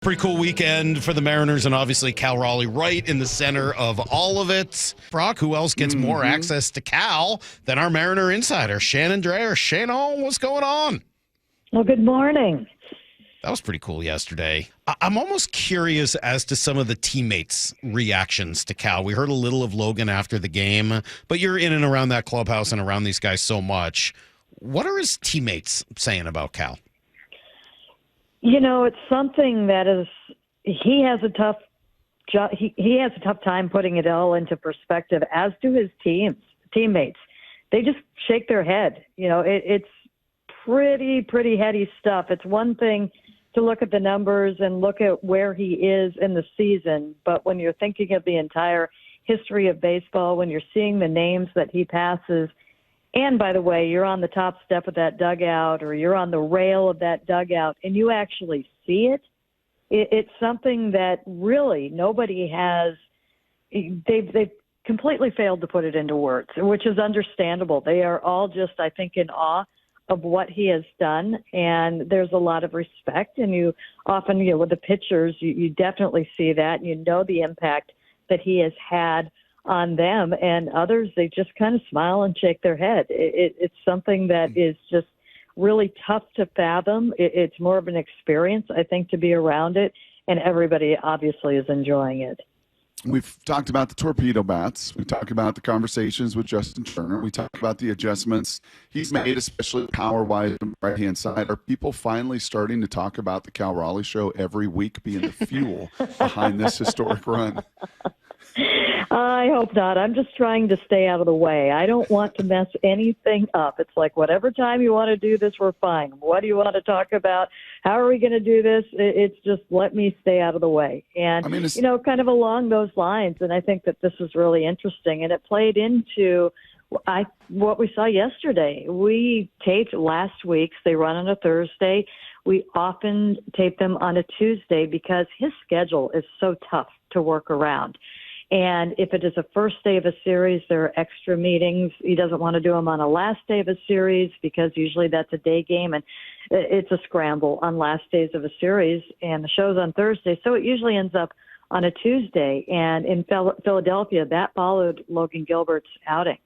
Pretty cool weekend for the Mariners, and obviously Cal Raleigh right in the center of all of it. Brock, who else gets more access to Cal than our Mariner Insider, Shannon Drayer? Shannon, what's going on? Well, good morning. That was pretty cool yesterday. I'm almost curious as to some of the teammates' reactions to Cal. We heard a little of Logan after the game, but you're in and around that clubhouse and around these guys so much. What are his teammates saying about Cal? You know, it's something that is, he has a tough job. He has a tough time putting it all into perspective, as do his teammates. They just shake their head. You know, it's pretty heady stuff. It's one thing to look at the numbers and look at where he is in the season, but when you're thinking of the entire history of baseball, when you're seeing the names that he passes, and by the way, you're on the top step of that dugout or you're on the rail of that dugout and you actually see it, it's something that really nobody has. They've completely failed to put it into words, which is understandable. They are all just, I think, in awe of what he has done, and there's a lot of respect. And you often, with the pitchers, you definitely see that, and you know the impact that he has had on them, and others, they just kind of smile and shake their head. It's something that is just really tough to fathom. It's more of an experience, I think, to be around it, and everybody obviously is enjoying it. We've talked about the torpedo bats. We talked about the conversations with Justin Turner. We talked about the adjustments he's made, especially power-wise on the right-hand side. Are people finally starting to talk about the Cal Raleigh Show every week being the fuel behind this historic run? I hope not. I'm just trying to stay out of the way. I don't want to mess anything up. It's like, whatever time you want to do this, we're fine. What do you want to talk about? How are we going to do this? It's just, let me stay out of the way. And, kind of along those lines, and I think that this is really interesting, and it played into what we saw yesterday. We taped last week's. They run on a Thursday. We often tape them on a Tuesday because his schedule is so tough to work around. And if it is a first day of a series, there are extra meetings. He doesn't want to do them on a last day of a series because usually that's a day game, and it's a scramble on last days of a series, and the show's on Thursday. So it usually ends up on a Tuesday. And in Philadelphia, that followed Logan Gilbert's outing.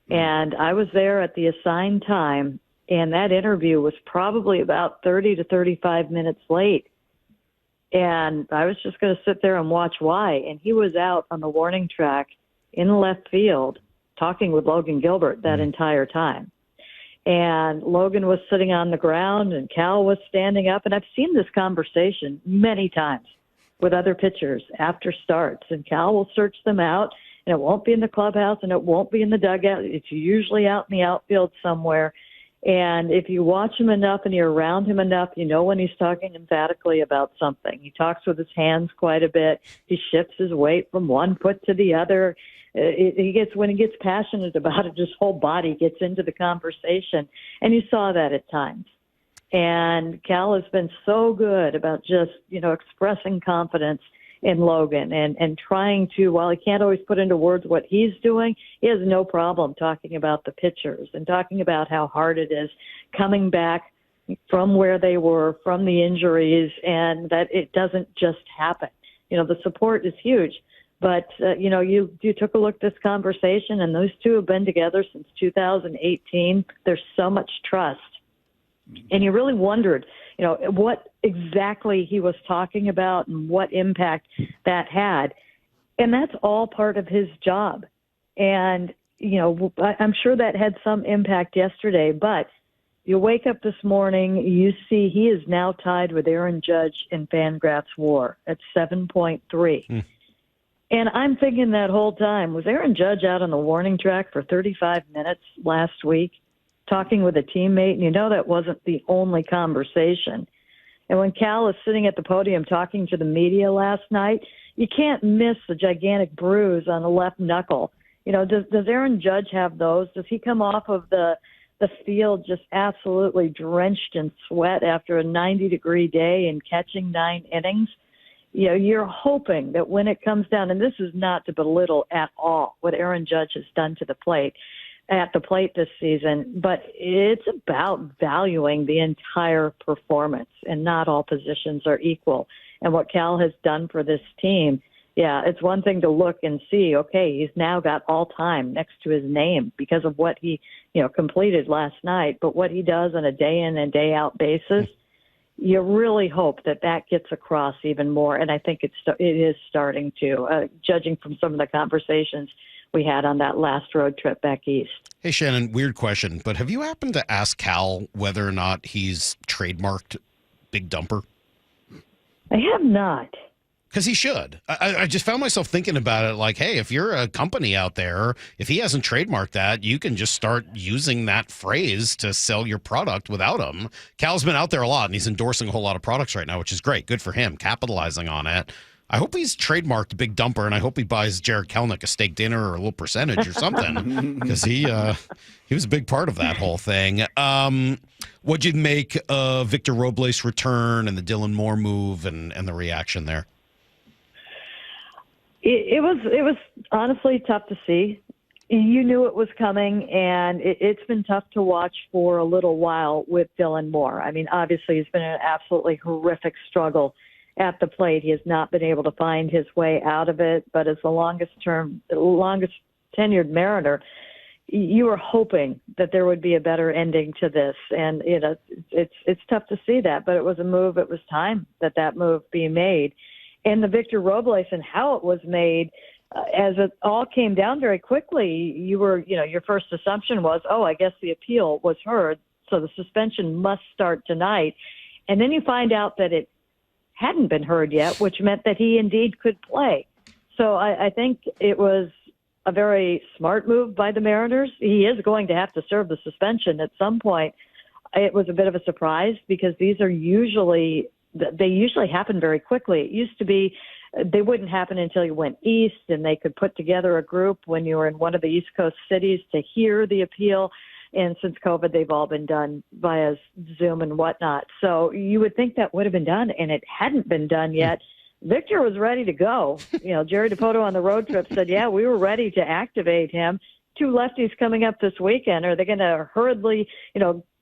And I was there at the assigned time, and that interview was probably about 30 to 35 minutes late. And I was just going to sit there and watch why. And he was out on the warning track in left field talking with Logan Gilbert that entire time. And Logan was sitting on the ground and Cal was standing up. And I've seen this conversation many times with other pitchers after starts. And Cal will search them out, and it won't be in the clubhouse and it won't be in the dugout. It's usually out in the outfield somewhere. And if you watch him enough and you're around him enough, you know when he's talking emphatically about something. He talks with his hands quite a bit. He shifts his weight from one foot to the other. When he gets passionate about it, his whole body gets into the conversation. And you saw that at times. And Cal has been so good about just, expressing confidence in Logan and trying to, while he can't always put into words what he's doing, he has no problem talking about the pitchers and talking about how hard it is coming back from where they were, from the injuries, and that it doesn't just happen. The support is huge. But, you took a look at this conversation, and those two have been together since 2018. There's so much trust. And you really wondered, what exactly he was talking about and what impact that had. And that's all part of his job. And, I'm sure that had some impact yesterday. But you wake up this morning, you see he is now tied with Aaron Judge in FanGraphs WAR at 7.3. And I'm thinking that whole time, was Aaron Judge out on the warning track for 35 minutes last week talking with a teammate? And that wasn't the only conversation. And when Cal is sitting at the podium talking to the media last night, you can't miss the gigantic bruise on the left knuckle. Does Aaron Judge have those? Does he come off of the field just absolutely drenched in sweat after a 90-degree day and catching 9 innings? You're hoping that when it comes down, and this is not to belittle at all what Aaron Judge has done to the plate, at the plate this season, but it's about valuing the entire performance, and not all positions are equal. and what Cal has done for this team, yeah, it's one thing to look and see, okay, he's now got all time next to his name because of what he, completed last night. But what he does on a day in and day out basis, you really hope that gets across even more. And I think it is starting to, judging from some of the conversations we had on that last road trip back east. Hey, Shannon, weird question, but have you happened to ask Cal whether or not he's trademarked Big Dumper? I have not. Because he should. I just found myself thinking about it like, hey, if you're a company out there, if he hasn't trademarked that, you can just start using that phrase to sell your product without him. Cal's been out there a lot, and he's endorsing a whole lot of products right now, which is great. Good for him, capitalizing on it. I hope he's trademarked Big Dumper, and I hope he buys Jared Kelnick a steak dinner or a little percentage or something, because he was a big part of that whole thing. What'd you make of Victor Robles' return and the Dylan Moore move and the reaction there? It was honestly tough to see. You knew it was coming, and it's been tough to watch for a little while with Dylan Moore. I mean, obviously, it's been an absolutely horrific struggle at the plate. He has not been able to find his way out of it, but as the longest tenured Mariner, you were hoping that there would be a better ending to this. And, it's tough to see that, but it was a move. It was time that move be made. And the Victor Robles and how it was made, as it all came down very quickly, your first assumption was, I guess the appeal was heard, so the suspension must start tonight. And then you find out that it hadn't been heard yet, which meant that he indeed could play. So I think it was a very smart move by the Mariners. He is going to have to serve the suspension at some point. It was a bit of a surprise because these are usually happen very quickly. It used to be they wouldn't happen until you went east, and they could put together a group when you were in one of the East Coast cities to hear the appeal. And since COVID, they've all been done via Zoom and whatnot. So you would think that would have been done, and it hadn't been done yet. Victor was ready to go. Jerry DePoto on the road trip said, yeah, we were ready to activate him. 2 lefties coming up this weekend. Are they going to hurriedly,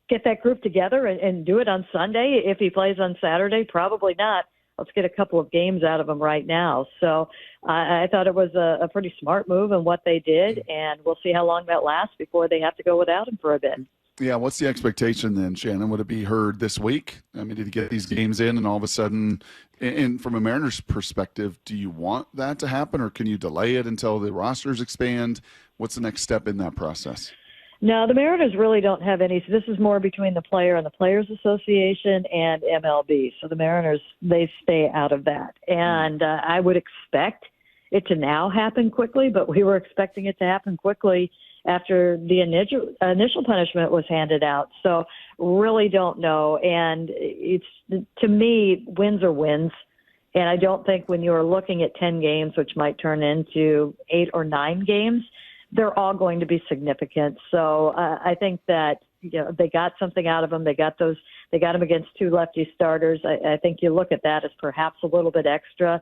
get that group together and do it on Sunday if he plays on Saturday? Probably not. Let's get a couple of games out of him right now. So I thought it was a pretty smart move in what they did, and we'll see how long that lasts before they have to go without him for a bit. Yeah, what's the expectation then, Shannon? Would it be heard this week? I mean, did he get these games in and all of a sudden, and from a Mariners perspective, do you want that to happen, or can you delay it until the rosters expand? What's the next step in that process? No, the Mariners really don't have any. So this is more between the player and the Players Association and MLB. So the Mariners, they stay out of that. And I would expect it to now happen quickly, but we were expecting it to happen quickly after the initial punishment was handed out. So really don't know. And it's, to me, wins are wins. And I don't think when you're looking at 10 games, which might turn into 8 or 9 games, they're all going to be significant. So I think that they got something out of them. They got them against 2 lefty starters. I think you look at that as perhaps a little bit extra.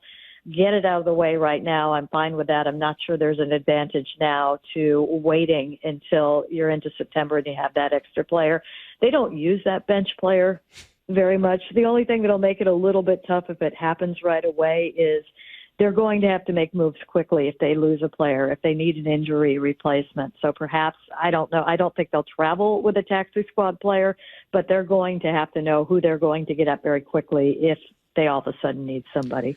Get it out of the way right now. I'm fine with that. I'm not sure there's an advantage now to waiting until you're into September and you have that extra player. They don't use that bench player very much. The only thing that'll make it a little bit tough if it happens right away is they're going to have to make moves quickly if they lose a player, if they need an injury replacement. So perhaps, I don't know, I don't think they'll travel with a taxi squad player, but they're going to have to know who they're going to get up very quickly if they all of a sudden need somebody.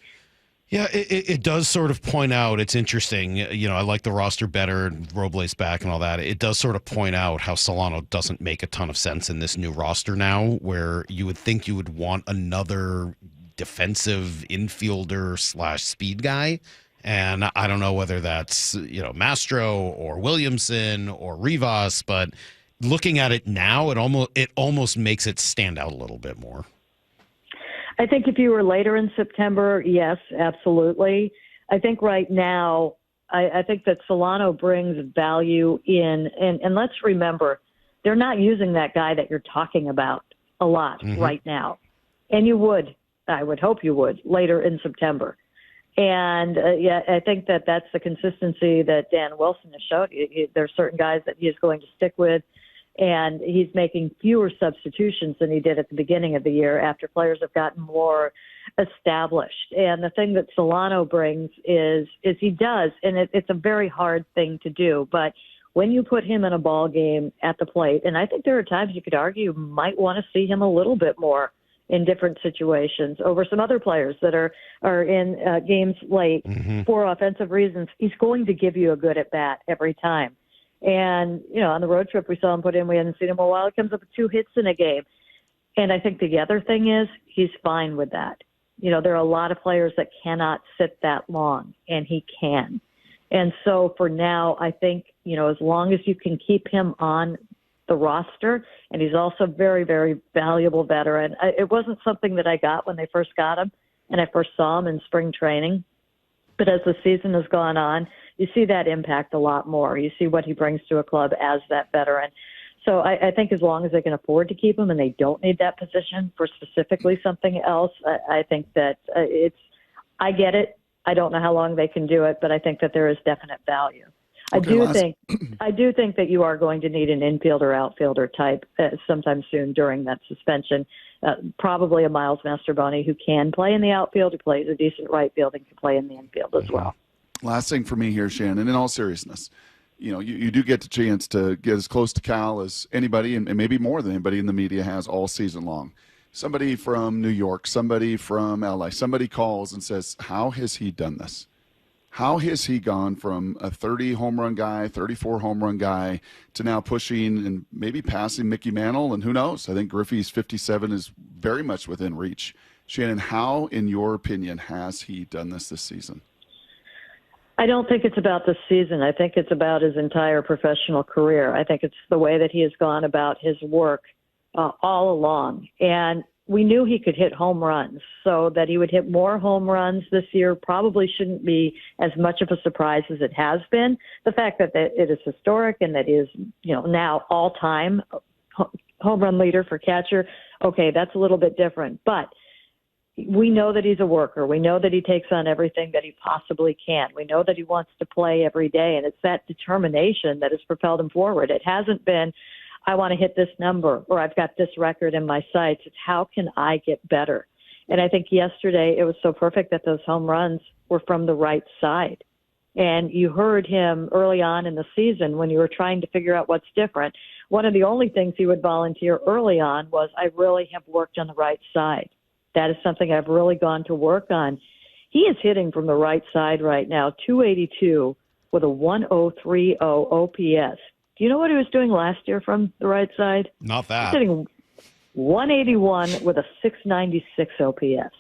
Yeah, it does sort of point out, it's interesting, I like the roster better, Robles back and all that. It does sort of point out how Solano doesn't make a ton of sense in this new roster now, where you would think you would want another defensive infielder / speed guy. And I don't know whether that's, Mastro or Williamson or Rivas, but looking at it now, it almost makes it stand out a little bit more. I think if you were later in September, yes, absolutely. I think right now, I think that Solano brings value in, and let's remember, they're not using that guy that you're talking about a lot right now. And I would hope you would, later in September. And, I think that that's the consistency that Dan Wilson has showed. There are certain guys that he is going to stick with, and he's making fewer substitutions than he did at the beginning of the year after players have gotten more established. And the thing that Solano brings is he does, and it's a very hard thing to do, but when you put him in a ball game at the plate, and I think there are times you could argue you might want to see him a little bit more in different situations over some other players that are in games late for offensive reasons, he's going to give you a good at-bat every time. And, on the road trip we saw him put in, we hadn't seen him a while, he comes up with 2 hits in a game. And I think the other thing is he's fine with that. There are a lot of players that cannot sit that long, and he can. And so for now, I think, as long as you can keep him on the roster, and he's also very, very valuable veteran. It wasn't something that I got when they first got him and I first saw him in spring training. But as the season has gone on, you see that impact a lot more. You see what he brings to a club as that veteran. So I think as long as they can afford to keep him and they don't need that position for specifically something else, I think that I get it. I don't know how long they can do it, but I think that there is definite value. I do think that you are going to need an infielder, outfielder type sometime soon during that suspension. Probably a Miles Mastrobuoni who can play in the outfield, who plays a decent right field and can play in the infield as well. Last thing for me here, Shannon, in all seriousness, you do get the chance to get as close to Cal as anybody, and maybe more than anybody in the media has all season long. Somebody from New York, somebody from LA, somebody calls and says, how has he done this? How has he gone from a 30 home run guy, 34 home run guy, to now pushing and maybe passing Mickey Mantle? And who knows? I think Griffey's 57 is very much within reach. Shannon, how, in your opinion, has he done this season? I don't think it's about this season. I think it's about his entire professional career. I think it's the way that he has gone about his work all along. And we knew he could hit home runs, so that he would hit more home runs this year probably shouldn't be as much of a surprise as it has been. The fact that it is historic and that is, now all-time home run leader for catcher, okay, that's a little bit different. But we know that he's a worker. We know that he takes on everything that he possibly can. We know that he wants to play every day, and it's that determination that has propelled him forward. It hasn't been, I want to hit this number, or I've got this record in my sights. It's how can I get better? And I think yesterday it was so perfect that those home runs were from the right side. And you heard him early on in the season when you were trying to figure out what's different. One of the only things he would volunteer early on was, I really have worked on the right side. That is something I've really gone to work on. He is hitting from the right side right now, 282 with a 1030 OPS. Do you know what he was doing last year from the right side? Not that. He's hitting 181 with a 696 OPS.